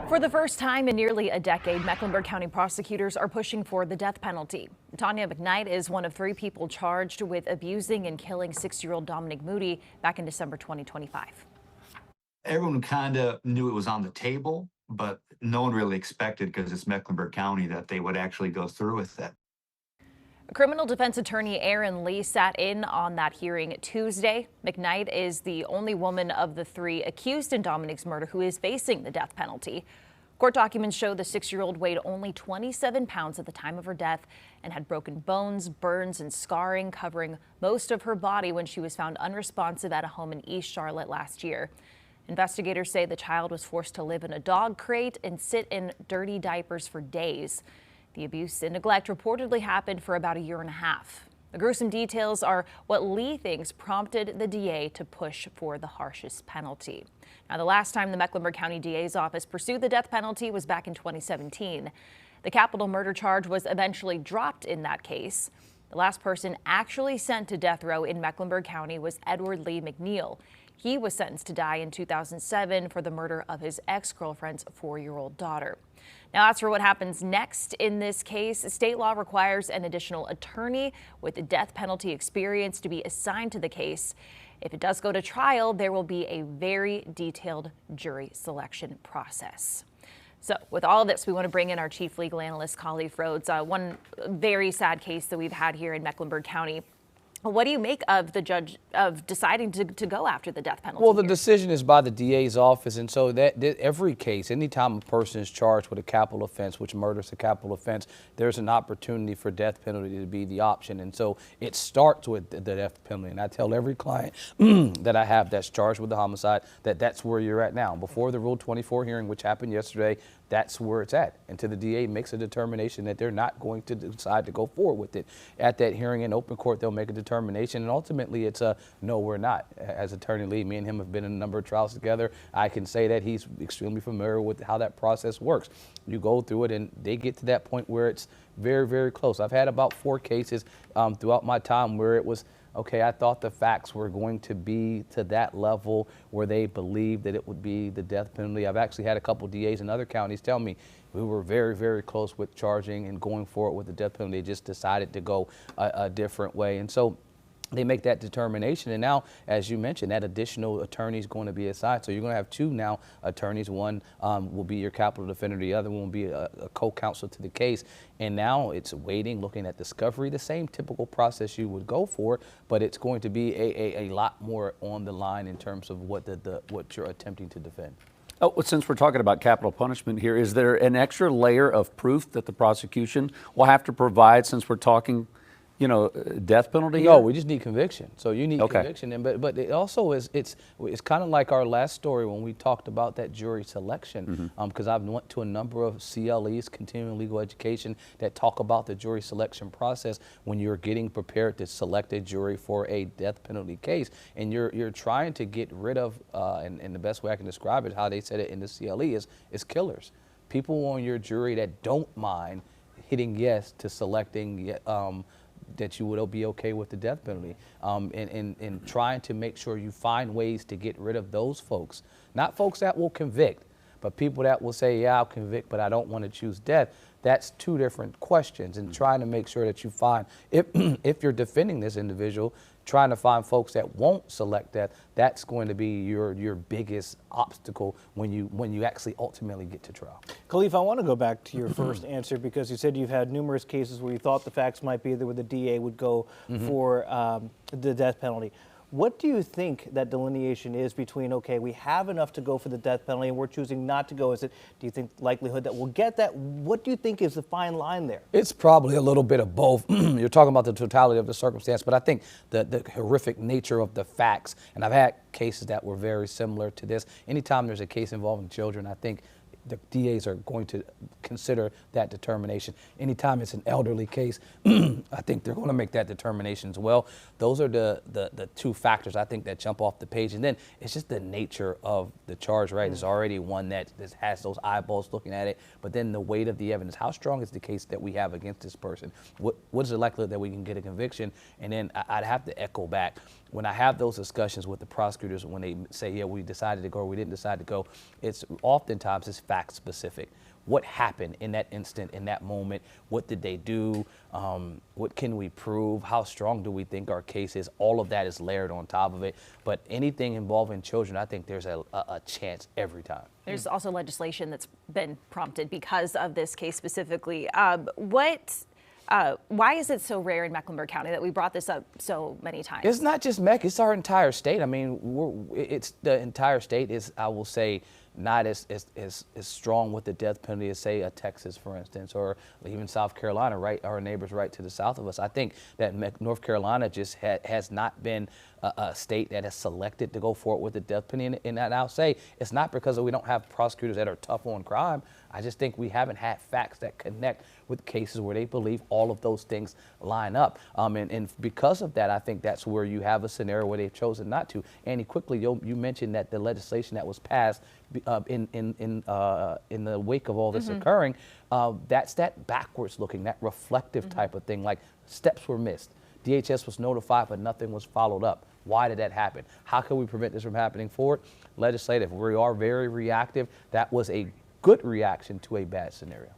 For the first time in nearly a decade, Mecklenburg County prosecutors are pushing for the death penalty. Tonya McKnight is one of 3 people charged with abusing and killing 6-year-old Dominique Moody back in December 2025. Everyone kind of knew it was on the table, but no one really expected, because it's Mecklenburg County, that they would actually go through with it. Criminal defense attorney Aaron Lee sat in on that hearing Tuesday. McKnight is the only woman of the 3 accused in Dominique's murder who is facing the death penalty. Court documents show the 6-year-old weighed only 27 pounds at the time of her death and had broken bones, burns, and scarring covering most of her body when she was found unresponsive at a home in East Charlotte last year. Investigators say the child was forced to live in a dog crate and sit in dirty diapers for days. The abuse and neglect reportedly happened for about a year and a half. The gruesome details are what Lee thinks prompted the DA to push for the harshest penalty. Now, the last time the Mecklenburg County DA's office pursued the death penalty was back in 2017. The capital murder charge was eventually dropped in that case. The last person actually sent to death row in Mecklenburg County was Edward Lee McNeil. He was sentenced to die in 2007 for the murder of his ex-girlfriend's 4-year-old daughter. Now, as for what happens next in this case, state law requires an additional attorney with a death penalty experience to be assigned to the case. If it does go to trial, there will be a very detailed jury selection process. So with all of this, we want to bring in our chief legal analyst, Khalif Rhodes. One very sad case that we've had here in Mecklenburg County. What do you make of the judge of deciding to go after the death penalty? Well, the decision is by the DA's office, and so that every case, anytime a person is charged with a capital offense, which murder is a capital offense, there's an opportunity for death penalty to be the option. And so it starts with the death penalty. And I tell every client that I have that's charged with the homicide that that's where you're at now. Before the Rule 24 hearing, which happened yesterday, that's where it's at until the DA makes a determination that they're not going to decide to go forward with it. At that hearing in open court, they'll make a determination, and ultimately it's a no, we're not. As Attorney Lee, me and him have been in a number of trials together. I can say that he's extremely familiar with how that process works. You go through it and they get to that point where it's very, very close. I've had about 4 cases throughout my time where it was, okay, I thought the facts were going to be to that level where they believed that it would be the death penalty. I've actually had a couple DAs in other counties tell me we were very, very close with charging and going forward with the death penalty. They just decided to go a different way. And so they make that determination, and now, as you mentioned, that additional attorney is going to be assigned. So you're going to have 2 now attorneys. One will be your capital defender. The other one will be a co-counsel to the case. And now it's waiting, looking at discovery, the same typical process you would go for, but it's going to be a lot more on the line in terms of what you're attempting to defend. Oh, well, since we're talking about capital punishment here, is there an extra layer of proof that the prosecution will have to provide since we're talking, you know, death penalty? No, here? we just need conviction. So you need conviction, and but it also is it's kind of like our last story when we talked about that jury selection. Because I've went to a number of CLEs, continuing legal education, that talk about the jury selection process when you're getting prepared to select a jury for a death penalty case, and you're trying to get rid of and the best way I can describe it, how they said it in the CLE, is killers, people on your jury that don't mind hitting yes to selecting that you would be okay with the death penalty, and trying to make sure you find ways to get rid of those folks. Not folks that will convict, but people that will say, yeah, I'll convict, but I don't want to choose death. That's 2 different questions, and trying to make sure that you find, if you're defending this individual, trying to find folks that won't select death, that's going to be your biggest obstacle when you actually ultimately get to trial. Khalif, I want to go back to your first answer, because you said you've had numerous cases where you thought the facts might be that where the DA would go for the death penalty. What do you think that delineation is between, okay, we have enough to go for the death penalty and we're choosing not to go? Do you think likelihood that we'll get that? What do you think is the fine line there? It's probably a little bit of both. You're talking about the totality of the circumstance, but I think the horrific nature of the facts, and I've had cases that were very similar to this. Anytime there's a case involving children, I think the DAs are going to consider that determination. Anytime it's an elderly case, I think they're going to make that determination as well. Those are the 2 factors I think that jump off the page. And then it's just the nature of the charge, right? It's already one that has those eyeballs looking at it, but then the weight of the evidence. How strong is the case that we have against this person? What is the likelihood that we can get a conviction? And then I'd have to echo back, when I have those discussions with the prosecutor prosecutors, when they say, yeah, we decided to go or we didn't decide to go, it's oftentimes it's fact specific. What happened in that instant, in that moment? What did they do? What can we prove? How strong do we think our case is? All of that is layered on top of it. But anything involving children, I think there's a chance every time. There's also legislation that's been prompted because of this case specifically. Why is it so rare in Mecklenburg County that we brought this up so many times? It's not just Meck, it's our entire state. I mean, it's the entire state is, I will say, not as strong with the death penalty as, say, a Texas, for instance, or even South Carolina, right, our neighbors right to the south of us. I think that North Carolina just has not been a state that has selected to go forward with the death penalty. And I'll say it's not because we don't have prosecutors that are tough on crime. I just think we haven't had facts that connect with cases where they believe all of those things line up. And because of that, I think that's where you have a scenario where they've chosen not to. Andy, quickly, you mentioned that the legislation that was passed in the wake of all this occurring, that's that backwards looking, that reflective type of thing, like steps were missed. DHS was notified, but nothing was followed up. Why did that happen? How can we prevent this from happening forward? Legislative. We are very reactive. That was a good reaction to a bad scenario.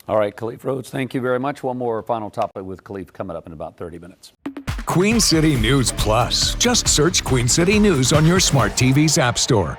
All right, Khalif Rhodes, thank you very much. One more final topic with Khalif coming up in about 30 minutes. Queen City News Plus. Just search Queen City News on your smart TV's app store.